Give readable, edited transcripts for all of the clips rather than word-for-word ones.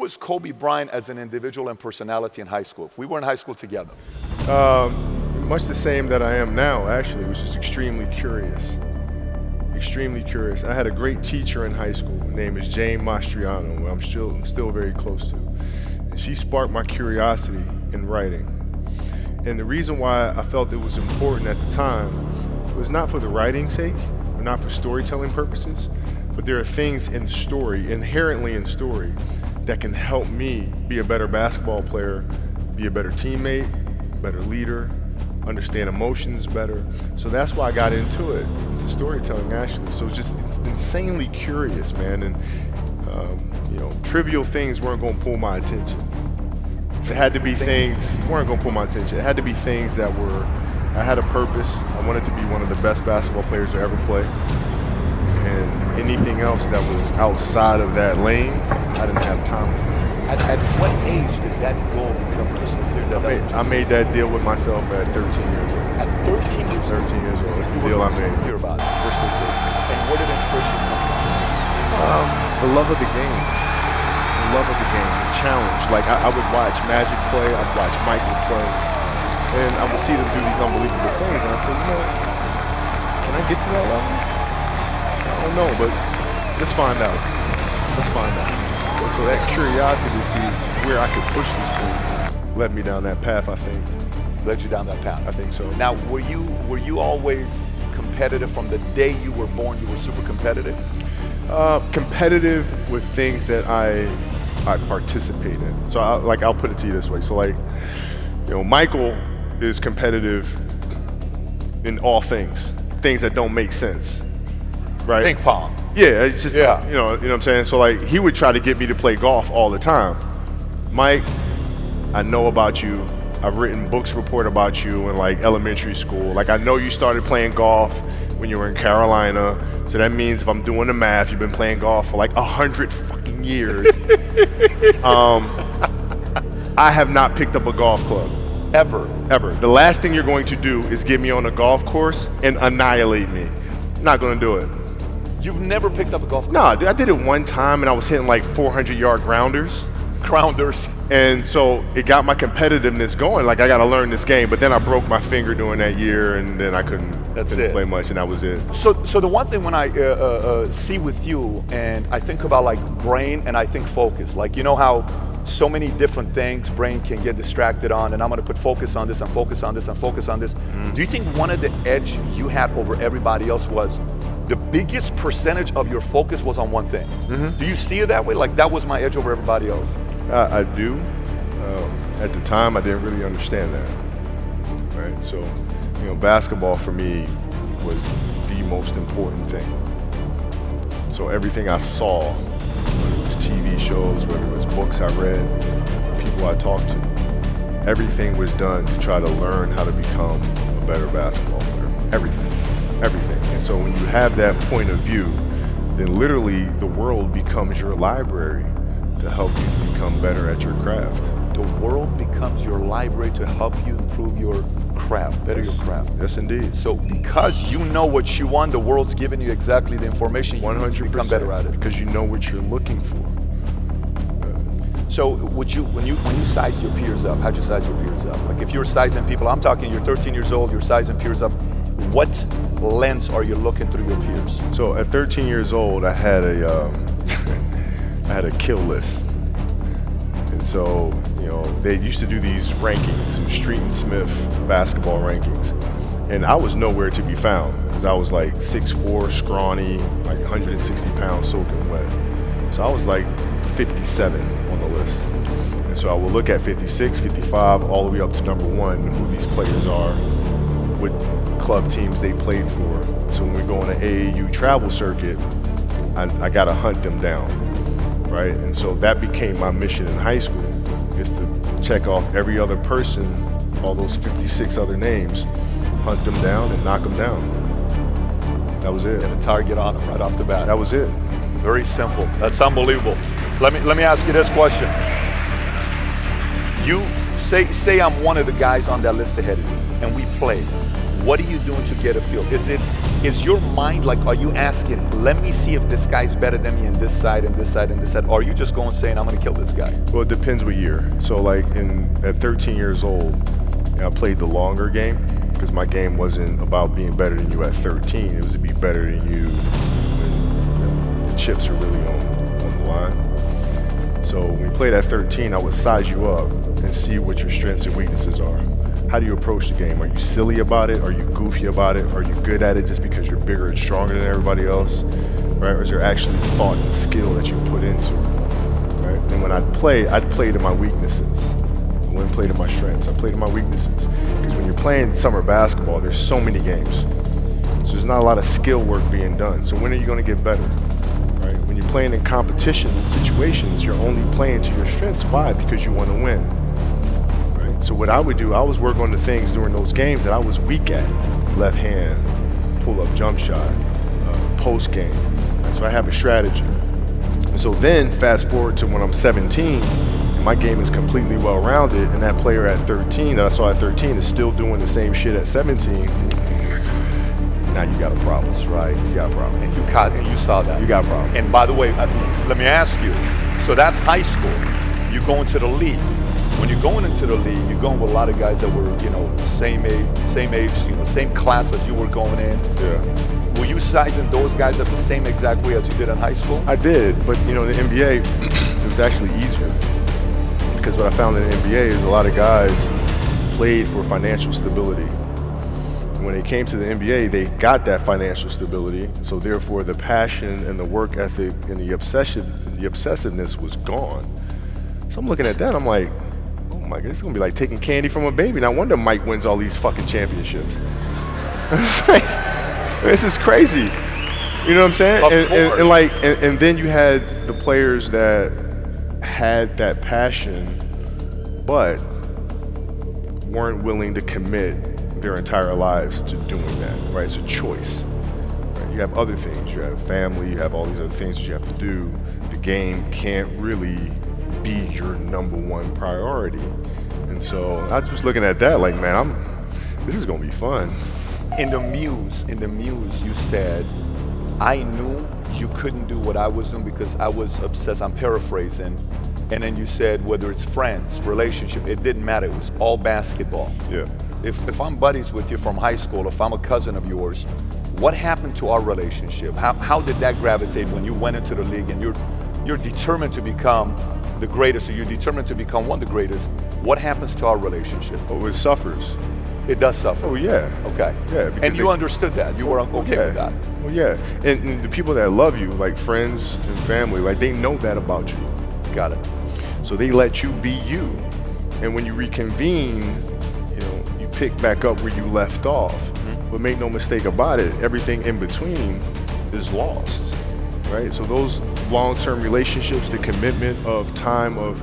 Was Kobe Bryant as an individual and personality in high school? If we were in high school together. Much the same that I am now, actually, which is extremely curious. Extremely curious. I had a great teacher in high school. Her name is Jane Mastriano, who I'm still very close to. And she sparked my curiosity in writing. And the reason why I felt it was important at the time was not for the writing's sake, or not for storytelling purposes, but there are things in story, inherently in story, that can help me be a better basketball player, be a better teammate, better leader, understand emotions better. So that's why I got into it, into storytelling actually. So it's just insanely curious, man. And trivial things weren't gonna pull my attention. It had to be things, weren't gonna pull my attention. It had to be things that I had a purpose. I wanted to be one of the best basketball players to ever play. And anything else that was outside of that lane, I didn't have time for. At what age did that goal become crystal clear? I made that deal with myself at 13 years old. At 13 years old? 13 years old. That's the deal I made. Hear about it, crystal clear. And where did inspiration come from? The love of the game. The love of the game, the challenge. Like I would watch Magic play, I'd watch Michael play, and I would see them do these unbelievable things, and I'd say, can I get to that level? I don't know, but let's find out. Let's find out. And so that curiosity to see where I could push this thing led me down that path, I think. Led you down that path? I think so. Now, were you always competitive from the day you were born? You were super competitive? Competitive with things that I participate in. So I'll put it to you this way. So Michael is competitive in all things that don't make sense, right? Ping pong. Yeah, it's just, you know what I'm saying? So he would try to get me to play golf all the time. Mike, I know about you. I've written books report about you in elementary school. I know you started playing golf when you were in Carolina. So that means if I'm doing the math, you've been playing golf for 100 fucking years. I have not picked up a golf club. Ever? The last thing you're going to do is get me on a golf course and annihilate me. I'm not going to do it. You've never picked up a golf club? No, I did it one time and I was hitting 400-yard grounders. Grounders. And so it got my competitiveness going. I got to learn this game. But then I broke my finger during that year and then I couldn't play much, and that was it. So the one thing when I see with you, and I think about brain and I think focus, you know how so many different things brain can get distracted on, and I'm going to put focus on this and focus on this and focus on this. Do you think one of the edge you had over everybody else was the biggest percentage of your focus was on one thing? Do you see it that way? That was my edge over everybody else? I do. At the time, I didn't really understand that. Right? So, basketball for me was the most important thing. So everything I saw, whether it was TV shows, whether it was books I read, people I talked to, everything was done to try to learn how to become a better basketball player. Everything. And so when you have that point of view, then literally the world becomes your library to help you become better at your craft. The world becomes your library to help you improve your craft, better your craft. Yes, indeed. So because you know what you want, the world's giving you exactly the information you 100%, need to become better at it. Because you know what you're looking for. So when you size your peers up, how'd you size your peers up? If you're sizing people, I'm talking you're 13 years old, you're sizing peers up, what lens are you looking through your peers? So at 13 years old, I had a kill list. And so, they used to do these rankings, some Street and Smith basketball rankings. And I was nowhere to be found because I was 6'4", scrawny, 160 pounds soaking wet. So I was 57 on the list. And so I would look at 56, 55, all the way up to number 1, who these players are, what club teams they played for. So when we go on an AAU travel circuit, I got to hunt them down, right? And so that became my mission in high school, is to check off every other person, all those 56 other names, hunt them down and knock them down. That was it. And a target on them right off the bat. That was it. Very simple. That's unbelievable. Let me ask you this question. You say I'm one of the guys on that list ahead of you, and we play. What are you doing to get a feel? Is it is your mind like, are you asking, let me see if this guy's better than me in this side and this side and this side, or are you just going saying, I'm gonna kill this guy? Well, it depends what year. So like at 13 years old, I played the longer game because my game wasn't about being better than you at 13. It was to be better than you when the chips are really on the line. So when we played at 13, I would size you up and see what your strengths and weaknesses are. How do you approach the game? Are you silly about it? Are you goofy about it? Are you good at it just because you're bigger and stronger than everybody else? Right? Or is there actually thought and skill that you put into it? Right? And when I'd play to my weaknesses. I wouldn't play to my strengths. I played to my weaknesses. Because when you're playing summer basketball, there's so many games. So there's not a lot of skill work being done. So when are you going to get better? Right? When you're playing in competition situations, you're only playing to your strengths. Why? Because you want to win. So what I would do, I was work on the things during those games that I was weak at. Left hand, pull-up jump shot, post game. So I have a strategy. So then fast forward to when I'm 17, my game is completely well-rounded, and that player at 13 that I saw at 13 is still doing the same shit at 17. Now you got a problem. That's right. You got a problem. And you saw that. You got a problem. And by the way, let me ask you, so that's high school. You go into the league. When you're going into the league, you're going with a lot of guys that were, same age, same class as you were going in. Yeah. Were you sizing those guys up the same exact way as you did in high school? I did, but in the NBA, it was actually easier. Because what I found in the NBA is a lot of guys played for financial stability. And when they came to the NBA, they got that financial stability, so therefore the passion and the work ethic and the obsessiveness was gone. So I'm looking at that, I'm like, my God, it's gonna be like taking candy from a baby. No wonder Mike wins all these fucking championships. It's like, this is crazy. You know what I'm saying? And then you had the players that had that passion, but weren't willing to commit their entire lives to doing that. Right? It's a choice. Right? You have other things. You have family. You have all these other things that you have to do. The game can't really be your number one priority. And so I was looking at that like, man, this is gonna be fun. In the Muse, you said, I knew you couldn't do what I was doing because I was obsessed. I'm paraphrasing. And then you said, whether it's friends, relationship, it didn't matter. It was all basketball. Yeah. If I'm buddies with you from high school, if I'm a cousin of yours, what happened to our relationship? How did that gravitate when you went into the league and you're determined to become the greatest, or you're determined to become one of the greatest? What happens to our relationship? Oh, it suffers. It does suffer. Oh yeah. Okay. Yeah. And you understood that. You were okay with that. Well, yeah. And the people that love you, like friends and family, like they know that about you. Got it. So they let you be you. And when you reconvene, you pick back up where you left off. Mm-hmm. But make no mistake about it, everything in between is lost. Right? So those long-term relationships, the commitment of time of,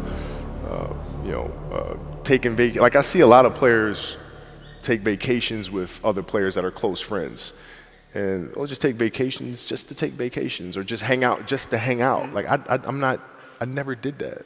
taking vacation. Like I see a lot of players take vacations with other players that are close friends. And they'll just take vacations just to take vacations, or just hang out just to hang out. Like I never did that.